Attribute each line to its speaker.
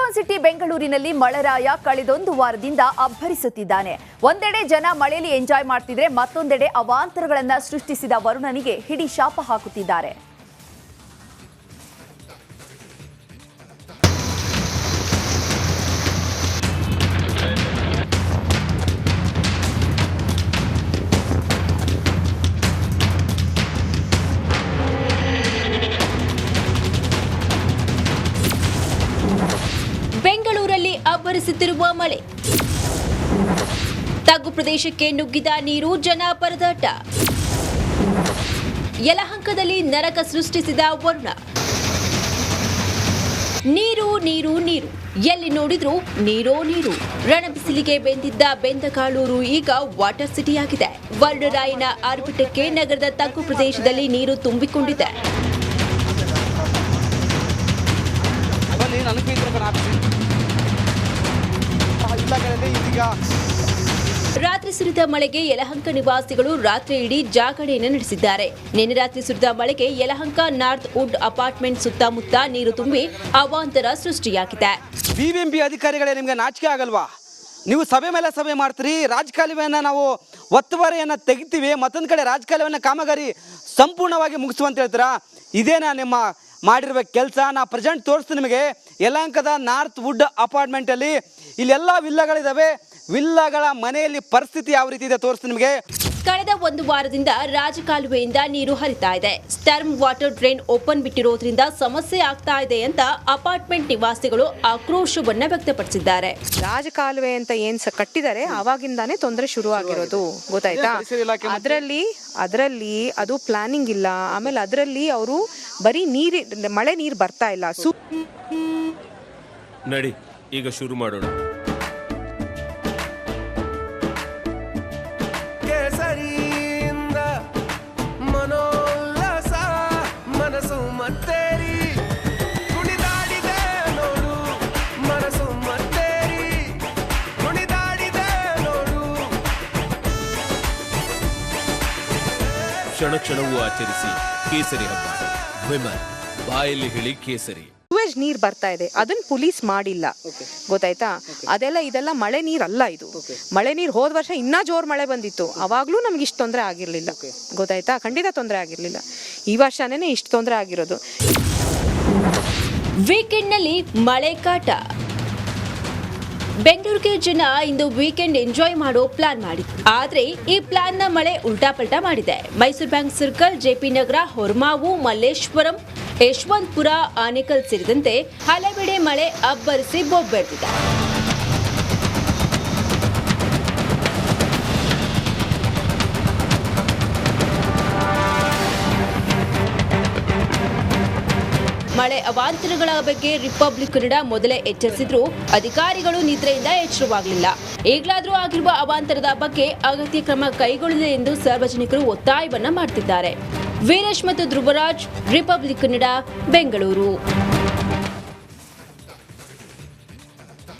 Speaker 1: Icon city ಬೆಂಗಳೂರಿನಲ್ಲಿ ಮಳೆರಾಯ ಕಳೆದೊಂದು ವಾರದಿಂದ ಅಬ್ಬರಿಸುತ್ತಿದ್ದಾನೆ. ಒಂದೆಡೆ ಜನ ಮಳೆಯಲ್ಲಿ ಎಂಜಾಯ್ ಮಾಡ್ತಿದ್ರೆ, ಮತ್ತೊಂದೆಡೆ ಅವಾಂತರಗಳನ್ನ ಸೃಷ್ಟಿಸಿದ ವರುಣನಿಗೆ ಹಿಡಿ ಶಾಪ ಹಾಕುತ್ತಿದ್ದಾರೆ.
Speaker 2: ಬೆಂಗಳೂರಲ್ಲಿ ಅಬ್ಬರಿಸುತ್ತಿರುವ ಮಳೆ, ತಗ್ಗು ಪ್ರದೇಶಕ್ಕೆ ನುಗ್ಗಿದ ನೀರು, ಜನ ಪರದಾಟ. ಯಲಹಂಕದಲ್ಲಿ ನರಕ ಸೃಷ್ಟಿಸಿದ ವರುಣ. ನೀರು ನೀರು ನೀರು, ಎಲ್ಲಿ ನೋಡಿದ್ರೂ ನೀರೋ ನೀರು. ರಣಬಿಸಿಲಿಗೆ ಬೆಂದಕಾಳೂರು ಈಗ ವಾಟರ್ ಸಿಟಿಯಾಗಿದೆ. ವರುಣರಾಯನ ಆರ್ಭಟಕ್ಕೆ ನಗರದ ತಗ್ಗು ಪ್ರದೇಶದಲ್ಲಿ ನೀರು ತುಂಬಿಕೊಂಡಿದೆ. ರಾತ್ರಿ ಸುರಿದ ಮಳೆಗೆ ಯಲಹಂಕ ನಿವಾಸಿಗಳು ರಾತ್ರಿ ಇಡೀ ಜಾಗರಣೆಯನ್ನು ನಡೆಸಿದ್ದಾರೆ. ನಿನ್ನೆ ರಾತ್ರಿ ಸುರಿದ ಮಳೆಗೆ ಯಲಹಂಕ ನಾರ್ತ್ ವುಡ್ ಅಪಾರ್ಟ್ಮೆಂಟ್ ಸುತ್ತಮುತ್ತ ನೀರು ತುಂಬಿ ಅವಾಂತರ ಸೃಷ್ಟಿಯಾಗಿದೆ.
Speaker 3: ಬಿಬಿಎಂಪಿ ಅಧಿಕಾರಿಗಳೇ, ನಿಮಗೆ ನಾಚಿಕೆ ಆಗಲ್ವಾ? ನೀವು ಸಭೆ ಮೇಲೆ ಸಭೆ ಮಾಡ್ತೀರಿ, ರಾಜಕಾಲುವೆಯನ್ನು ನಾವು ಒತ್ತುವರಿಯನ್ನು ತೆಗಿತೀವಿ, ಮತ್ತೊಂದು ಕಡೆ ರಾಜಕಾಲುವೆಯನ್ನು ಕಾಮಗಾರಿ ಸಂಪೂರ್ಣವಾಗಿ ಮುಗಿಸುವಂತ ಹೇಳ್ತೀರಾ? ಇದೇನಾ ನಿಮ್ಮ ಮಾಡಿರುವ ಕೆಲಸ? ನಾ ಪ್ರೆಸೆಂಟ್ ತೋರಿಸ್ತೀನಿ ನಿಮಗೆ. ಯಲಹಂಕದ ನಾರ್ತ್ ವುಡ್ ಅಪಾರ್ಟ್ಮೆಂಟಲ್ಲಿ ಇಲ್ಲೆಲ್ಲ ವಿಲ್ಲಗಳಿದ್ದಾವೆ. ವಿಲ್ಲಗಳ ಮನೆಯಲ್ಲಿ ಪರಿಸ್ಥಿತಿ ಯಾವ ರೀತಿ ಇದೆ ತೋರಿಸ್ತೀನಿ ನಿಮಗೆ.
Speaker 2: ಕಳೆದ ಒಂದು ವಾರದಿಂದ ರಾಜಕಾಲುವೆಯಿಂದ ನೀರು ಹರಿತಾ ಇದೆ. ಸ್ಟರ್ಮ್ ವಾಟರ್ ಡ್ರೈನ್ ಓಪನ್ ಬಿಟ್ಟಿರೋದ್ರಿಂದ ಸಮಸ್ಯೆ ಆಗ್ತಾ ಇದೆ ಅಂತ ಅಪಾರ್ಟ್ಮೆಂಟ್ ನಿವಾಸಿಗಳು ಆಕ್ರೋಶವನ್ನ ವ್ಯಕ್ತಪಡಿಸಿದ್ದಾರೆ.
Speaker 4: ರಾಜಕಾಲುವೆ ಅಂತ ಏನ್ ಕಟ್ಟಿದ್ದಾರೆ ಅವಾಗಿಂದಾನೇ ತೊಂದರೆ ಶುರು ಆಗಿರೋದು, ಗೊತ್ತಾಯ್ತಾ? ಅದರಲ್ಲಿ ಅದು ಪ್ಲಾನಿಂಗ್ ಇಲ್ಲ. ಆಮೇಲೆ ಅದರಲ್ಲಿ ಅವರು ಬರೀ ಮಳೆ ನೀರು ಬರ್ತಾ ಇಲ್ಲ.
Speaker 5: ನಡಿ ಈಗ ಶುರು ಮಾಡೋಣ.
Speaker 6: ಮನೋಲ್ಲಾಸ ಮನಸ್ಸು ಮತ್ತೇರಿ ಕುಣಿದಾಡಿದೆ ನೋಡು, ಮನಸ್ಸು ಮತ್ತೇರಿ ಕುಣಿದಾಡಿದೆ ನೋಡು.
Speaker 5: ಕ್ಷಣ ಕ್ಷಣವೂ ಆಚರಿಸಿ ಕೇಸರಿ ಹಬ್ಬ. ವಿಮಲ್ ಬಾಯಲ್ಲಿ ಹೇಳಿ ಕೇಸರಿ.
Speaker 4: ಸೂವೇಜ್ ನೀರ್ ಬರ್ತಾ ಇದೆ, ಅದನ್ನ ಪೊಲೀಸ್ ಮಾಡಿಲ್ಲ, ಗೊತ್ತಾಯ್ತಾ? ಇದೆಲ್ಲ ಮಳೆ ನೀರಲ್ಲ. ಇದು ಮಳೆ ನೀರು ಹೋದ ವರ್ಷ ಇನ್ನೂ ಜೋರ್ ಮಳೆ ಬಂದಿತ್ತು, ಅವಾಗ್ಲೂ ನಮ್ಗೆ ಇಷ್ಟು ತೊಂದರೆ ಆಗಿರ್ಲಿಲ್ಲ, ಗೊತ್ತಾಯ್ತಾ? ಖಂಡಿತ ತೊಂದರೆ ಆಗಿರ್ಲಿಲ್ಲ. ಈ ವರ್ಷನೇ ಇಷ್ಟು ತೊಂದರೆ ಆಗಿರೋದು.
Speaker 2: ವೀಕೆಂಡ್ ನಲ್ಲಿ ಮಳೆ ಕಾಟ. ಬೆಂಗಳೂರಿಗೆ ಜನ ಇಂದು ವೀಕೆಂಡ್ ಎಂಜಾಯ್ ಮಾಡೋ ಪ್ಲಾನ್ ಮಾಡಿದ್ರು. ಆದ್ರೆ ಈ ಪ್ಲಾನ್ ನ ಮಳೆ ಉಲ್ಟಾಪಲ್ಟಾ ಮಾಡಿದೆ. ಮೈಸೂರು ಬ್ಯಾಂಕ್ ಸರ್ಕಲ್, ಜೆಪಿ ನಗರ, ಹೊರಮಾವು, ಮಲ್ಲೇಶ್ವರಂ, ಯಶವಂತಪುರ, ಆನೇಕಲ್ ಸೇರಿದಂತೆ ಹಲವೆಡೆ ಮಳೆ ಅಬ್ಬರಿಸಿ ಬೊಬ್ಬೆರೆದಿದೆ. ಮಳೆ ಅವಾಂತರಗಳ ಬಗ್ಗೆ ರಿಪಬ್ಲಿಕ್ ಕನ್ನಡ ಮೊದಲೇ ಎಚ್ಚರಿಸಿದ್ರು. ಅಧಿಕಾರಿಗಳು ನಿದ್ರೆಯಿಂದ ಎಚ್ಚರವಾಗಲಿಲ್ಲ. ಈಗಲಾದರೂ ಆಗಿರುವ ಅವಾಂತರದ ಬಗ್ಗೆ ಅಗತ್ಯ ಕ್ರಮ ಕೈಗೊಳ್ಳಲಿ ಎಂದು ಸಾರ್ವಜನಿಕರು ಒತ್ತಾಯವನ್ನ ಮಾಡುತ್ತಿದ್ದಾರೆ. ವೀರೇಶ್ ಮತ್ತು ಧ್ರುವರಾಜ್, ರಿಪಬ್ಲಿಕ್ ಕನ್ನಡ, ಬೆಂಗಳೂರು.